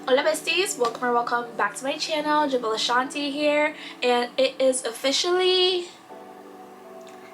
Hola besties, welcome or welcome back to my channel. JavellAshanti here, and it is officially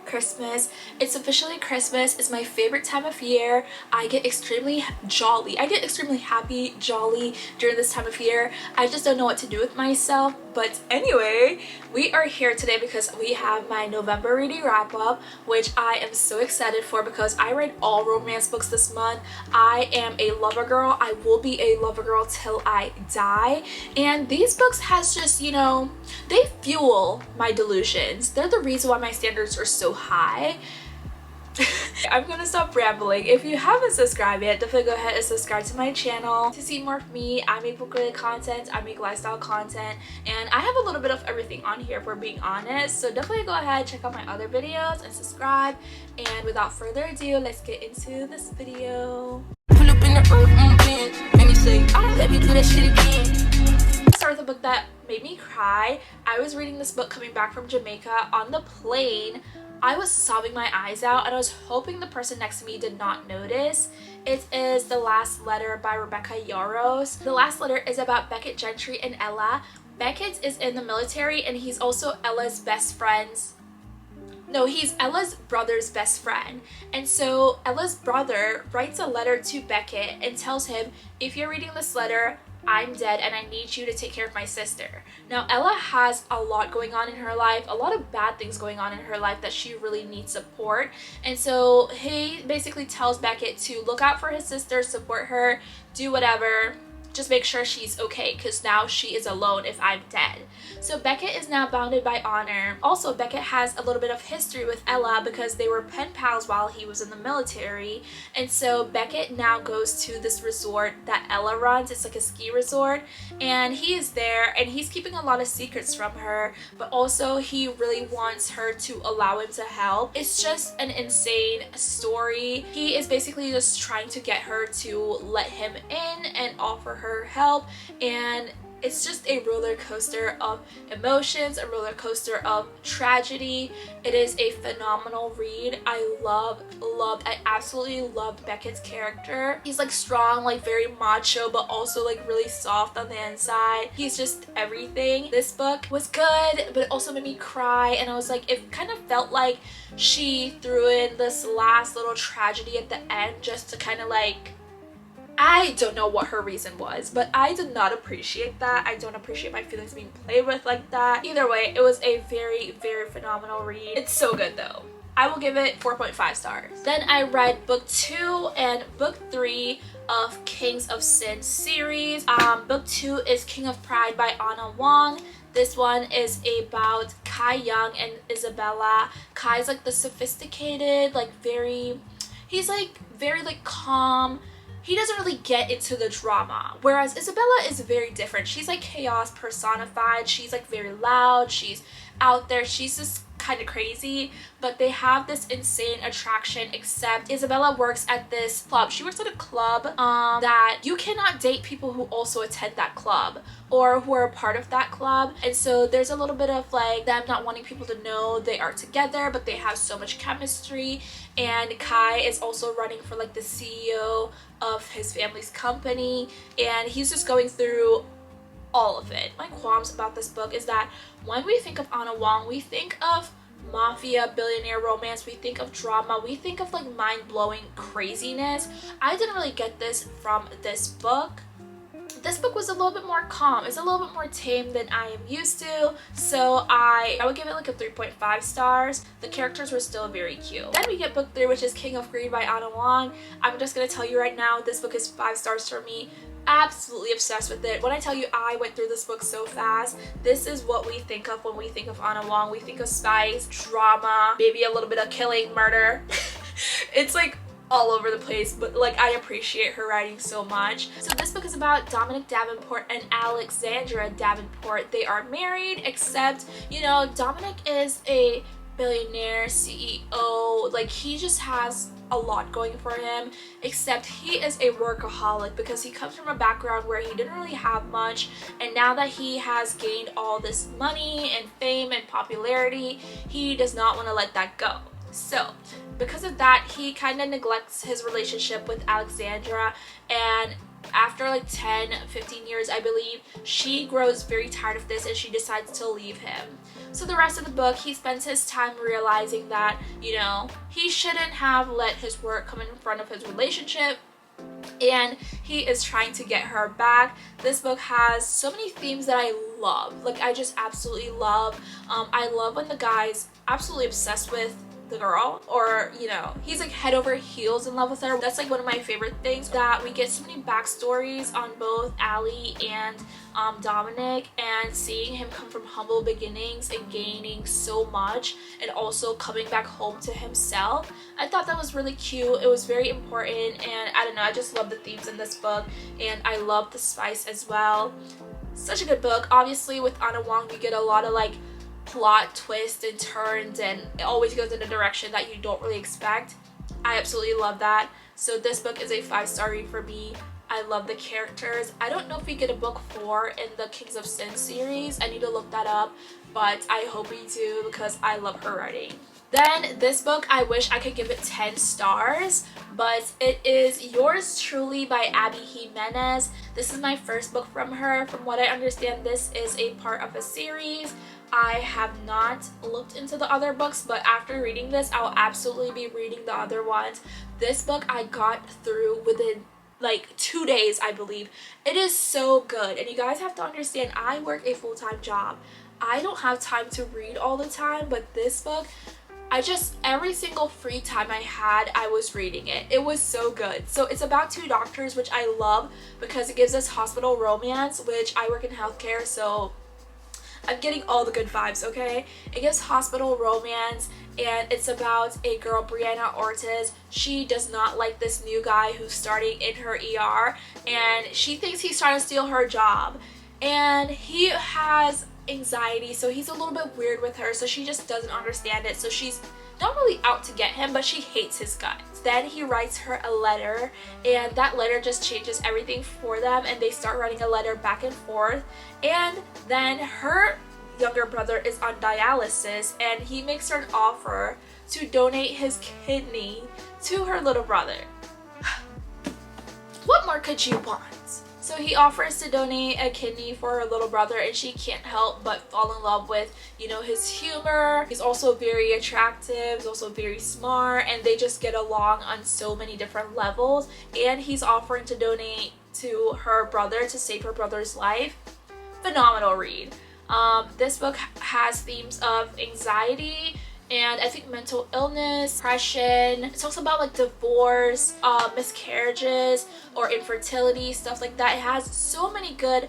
Christmas. It's officially Christmas. It's my favorite time of year. I get extremely jolly. I get extremely happy, jolly during this time of year. I just don't know what to do with myself. But anyway, we are here today because we have my November reading wrap up, which I am so excited for because I read all romance books this month. I am a lover girl. I will be a lover girl till I die. And these books has just, you know, they fuel my delusions. They're the reason why my standards are so high. I'm gonna stop rambling. If you haven't subscribed yet, definitely go ahead and subscribe to my channel to see more of me. I make book-related content, I make lifestyle content, and I have a little bit of everything on here if we're being honest. So definitely go ahead, check out my other videos and subscribe. And without further ado, let's get into this video. Pull up in the make me say, let me do that shit again. Start with a book that made me cry. I was reading this book coming back from Jamaica on the plane. I was sobbing my eyes out and I was hoping the person next to me did not notice. It is The Last Letter by Rebecca Yarros. The Last Letter is about Beckett Gentry and Ella. Beckett is in the military and he's also Ella's best friend's he's Ella's brother's best friend. And so Ella's brother writes a letter to Beckett and tells him, if you're reading this letter, I'm dead and I need you to take care of my sister. Now Ella has a lot going on in her life, a lot of bad things going on in her life that she really needs support. And so he basically tells Beckett to look out for his sister, support her, do whatever, just make sure she's okay because now she is alone if I'm dead. So Beckett is now bounded by honor. Also, Beckett has a little bit of history with Ella because they were pen pals while he was in the military. And so Beckett now goes to this resort that Ella runs. It's like a ski resort. And he is there and he's keeping a lot of secrets from her. But also he really wants her to allow him to help. It's just an insane story. He is basically just trying to get her to let him in and offer her help, and it's just a roller coaster of emotions, a roller coaster of tragedy. It is a phenomenal read. I absolutely loved Beckett's character. He's like strong, like very macho, but also like really soft on the inside. He's just everything. This book was good, but it also made me cry, and I was like, it kind of felt like she threw in this last little tragedy at the end just to kind of like, I don't know what her reason was, but I did not appreciate that. I don't appreciate my feelings being played with like that. Either way, it was a very, very phenomenal read. It's so good though. I will give it 4.5 stars. Then I read book 2 and book 3 of Kings of Sin series. Book 2 is King of Pride by Anna Wong. This one is about Kai Young and Isabella. Kai's like the sophisticated, like he's like very like calm. He doesn't really get into the drama, whereas Isabella is very different. She's like chaos personified. She's like very loud, she's out there, she's just kind of crazy, but they have this insane attraction, except Isabella works at this club. She works at a club that you cannot date people who also attend that club or who are a part of that club. And so there's a little bit of like them not wanting people to know they are together, but they have so much chemistry. And Kai is also running for like the CEO of his family's company, and he's just going through all of it. My qualms about this book is that when we think of Anna Wong, we think of mafia, billionaire romance, we think of drama, we think of like mind-blowing craziness. I didn't really get this from this book. This book was a little bit more calm. It's a little bit more tame than I am used to, so I would give it like a 3.5 stars. The characters were still very cute. Then we get book 3, which is King of Greed by Anna Wong. I'm just gonna tell you right now, this book is 5 stars for me. Absolutely obsessed with it. When I tell you I went through this book so fast, this is what we think of when we think of Anna Wong. We think of spice, drama, maybe a little bit of killing, murder. It's like all over the place, but like I appreciate her writing so much. So this book is about Dominic Davenport and Alexandra Davenport. They are married, except, you know, Dominic is a billionaire CEO. Like he just has a lot going for him, except he is a workaholic because he comes from a background where he didn't really have much, and now that he has gained all this money and fame and popularity, he does not want to let that go. So because of that, he kind of neglects his relationship with Alexandra, and after like 10-15 years, I believe, she grows very tired of this and she decides to leave him. So the rest of the book, he spends his time realizing that, you know, he shouldn't have let his work come in front of his relationship, and he is trying to get her back. This book has so many themes that I love. Like, I just absolutely love. I love when the guy's absolutely obsessed with the girl, or, you know, he's like head over heels in love with her. That's like one of my favorite things, that we get so many backstories on both Allie and Dominic, and seeing him come from humble beginnings and gaining so much, and also coming back home to himself. I thought that was really cute. It was very important, and I don't know, I just love the themes in this book, and I love the spice as well. Such a good book. Obviously with Ana Wong, you get a lot of like plot twists and turns, and it always goes in a direction that you don't really expect. I absolutely love that. So this book is a 5-star read for me. I love the characters. I don't know if we get a book 4 in the Kings of Sin series. I need to look that up, but I hope we do because I love her writing. Then this book, I wish I could give it 10 stars, but it is Yours Truly by Abby Jimenez. This is my first book from her. From what I understand, this is a part of a series. I have not looked into the other books, but after reading this, I'll absolutely be reading the other ones. This book I got through within like 2 days, I believe. It is so good, and you guys have to understand, I work a full-time job. I don't have time to read all the time, but this book, every single free time I had, I was reading it. It was so good. So it's about 2 doctors, which I love because it gives us hospital romance, which I work in healthcare, so I'm getting all the good vibes, okay? It gives hospital romance, and it's about a girl, Brianna Ortiz. She does not like this new guy who's starting in her ER, and she thinks he's trying to steal her job. And he has anxiety, so he's a little bit weird with her, so she just doesn't understand it. So she's not really out to get him, but she hates his guts. Then he writes her a letter, and that letter just changes everything for them, and they start writing a letter back and forth. And then her younger brother is on dialysis, and he makes her an offer to donate his kidney to her little brother. What more could you want? So he offers to donate a kidney for her little brother, and she can't help but fall in love with, you know, his humor. He's also very attractive, he's also very smart, and they just get along on so many different levels. And he's offering to donate to her brother to save her brother's life. Phenomenal read. This book has themes of anxiety, and I think mental illness, depression. It's also about like divorce, miscarriages, or infertility, stuff like that. It has so many good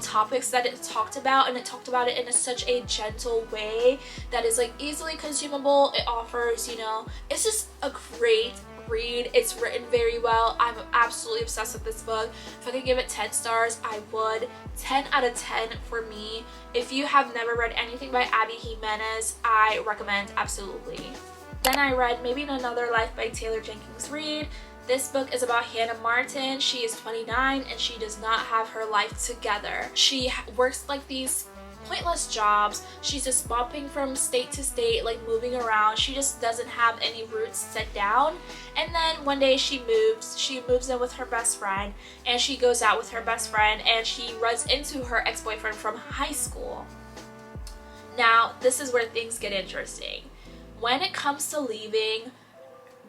topics that it talked about, and it talked about it in such a gentle way that is like easily consumable. It offers, you know, it's just a great read. It's written very well. I'm absolutely obsessed with this book. If I could give it 10 stars, I would. 10 out of 10 for me. If you have never read anything by Abby Jimenez, I recommend absolutely. Then I read Maybe in Another Life by Taylor Jenkins Reid. This book is about Hannah Martin. She is 29 and she does not have her life together. She works like these pointless jobs. She's just bopping from state to state, like moving around. She just doesn't have any roots set down. And then one day she moves in with her best friend, and she goes out with her best friend, and she runs into her ex-boyfriend from high school. Now, this is where things get interesting. When it comes to leaving,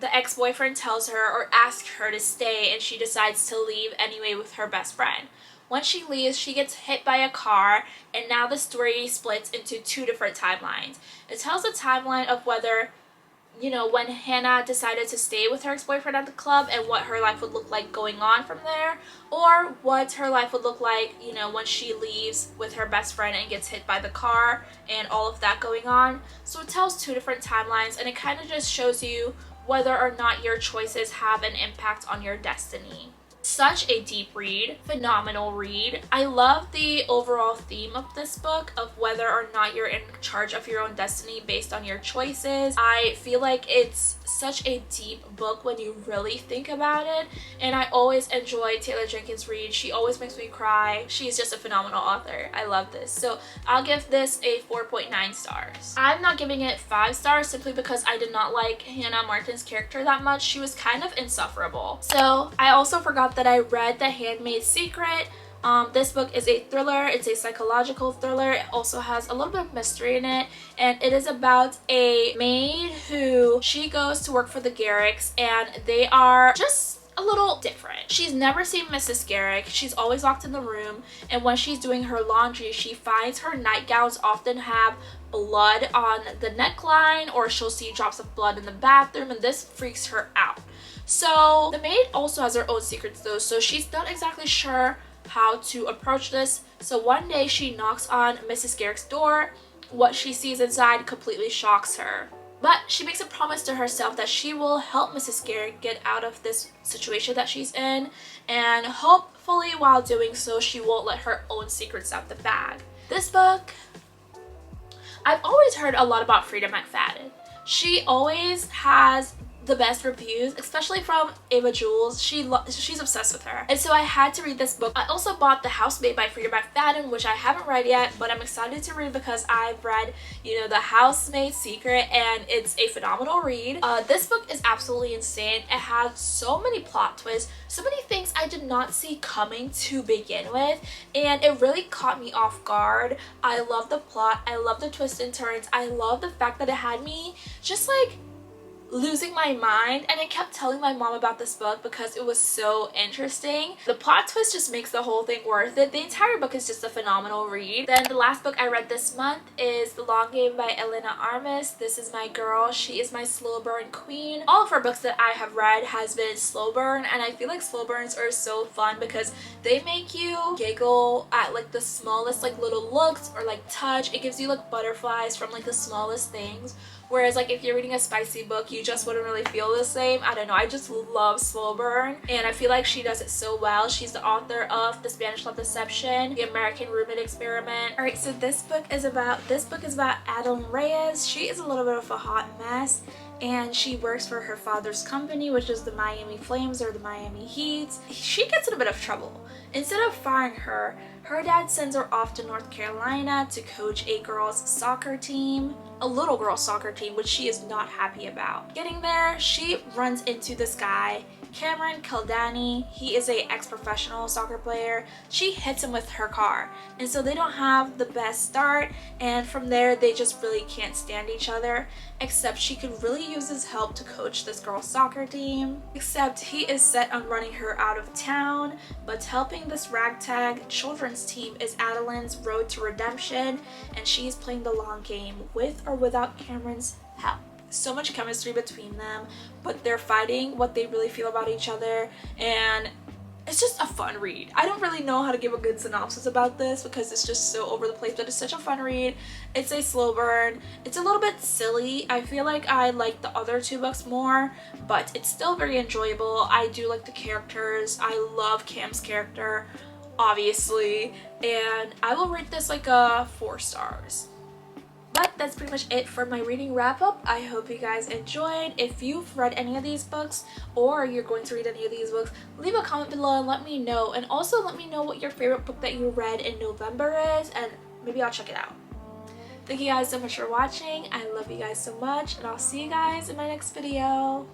the ex-boyfriend tells her or asks her to stay, and she decides to leave anyway with her best friend. When she leaves, she gets hit by a car, and now the story splits into 2 different timelines. It tells the timeline of whether, you know, when Hannah decided to stay with her ex-boyfriend at the club and what her life would look like going on from there, or what her life would look like, you know, when she leaves with her best friend and gets hit by the car and all of that going on. So it tells 2 different timelines, and it kind of just shows you whether or not your choices have an impact on your destiny. Such a deep read, phenomenal read. I love the overall theme of this book, of whether or not you're in charge of your own destiny based on your choices. I feel like it's such a deep book when you really think about it, and I always enjoy Taylor Jenkins Reid. She always makes me cry. She's just a phenomenal author. I love this. So I'll give this a 4.9 stars. I'm not giving it 5 stars simply because I did not like Hannah Martin's character that much. She was kind of insufferable. So I also forgot up that I read The Handmaid's Secret. This book is a thriller. It's a psychological thriller. It also has a little bit of mystery in it, and it is about a maid who she goes to work for the Garricks, and they are just a little different. She's never seen Mrs. Garrick. She's always locked in the room, and when she's doing her laundry, she finds her nightgowns often have blood on the neckline, or she'll see drops of blood in the bathroom, and this freaks her out. So the maid also has her own secrets though, so she's not exactly sure how to approach this. So one day she knocks on Mrs. Garrick's door. What she sees inside completely shocks her. But she makes a promise to herself that she will help Mrs. Garrick get out of this situation that she's in, and hopefully while doing so she won't let her own secrets out the bag. This book, I've always heard a lot about Frieda McFadden. She always has the best reviews, especially from Ava Jules. She's obsessed with her, and so I had to read this book. I also bought The Housemade by Frieda McFadden, which I haven't read yet, but I'm excited to read because I've read, you know, The Housemade Secret, and it's a phenomenal read. This book is absolutely insane. It has so many plot twists, so many things I did not see coming to begin with, and it really caught me off guard. I love the plot, I love the twists and turns, I love the fact that it had me just like losing my mind, and I kept telling my mom about this book because it was so interesting. The plot twist just makes the whole thing worth it. The entire book is just a phenomenal read. Then the last book I read this month is The Long Game by Elena Armas. This is my girl. She is my slow burn queen. All of her books that I have read has been slow burn, and I feel like slow burns are so fun because they make you giggle at like the smallest like little looks or like touch. It gives you like butterflies from like the smallest things. Whereas like if you're reading a spicy book, you just wouldn't really feel the same. I don't know, I just love slow burn, and I feel like she does it so well. She's the author of The Spanish Love Deception, The American Roommate Experiment. Alright, so this book is about Adeline Reyes. She is a little bit of a hot mess, and she works for her father's company, which is the Miami Flames or the Miami Heat. She gets in a bit of trouble. Instead of firing her, her dad sends her off to North Carolina to coach a girls' soccer team, a little girls' soccer team, which she is not happy about. Getting there, she runs into this guy, Cameron Kildani. He is a ex-professional soccer player. She hits him with her car, and so they don't have the best start, and from there they just really can't stand each other, except she could really use his help to coach this girls' soccer team. Except he is set on running her out of town, but helping this ragtag children's team is Adeline's road to redemption, and she's playing the long game with or without Cameron's help. So much chemistry between them, but they're fighting what they really feel about each other, and it's just a fun read. I don't really know how to give a good synopsis about this because it's just so over the place, but it's such a fun read. It's a slow burn. It's a little bit silly. I feel like I like the other two books more, but it's still very enjoyable. I do like the characters. I love Cam's character, obviously, and I will rate this like a 4 stars. But that's pretty much it for my reading wrap up. I hope you guys enjoyed. If you've read any of these books or you're going to read any of these books, leave a comment below and let me know. And also let me know what your favorite book that you read in November is, and maybe I'll check it out. Thank you guys so much for watching. I love you guys so much, and I'll see you guys in my next video.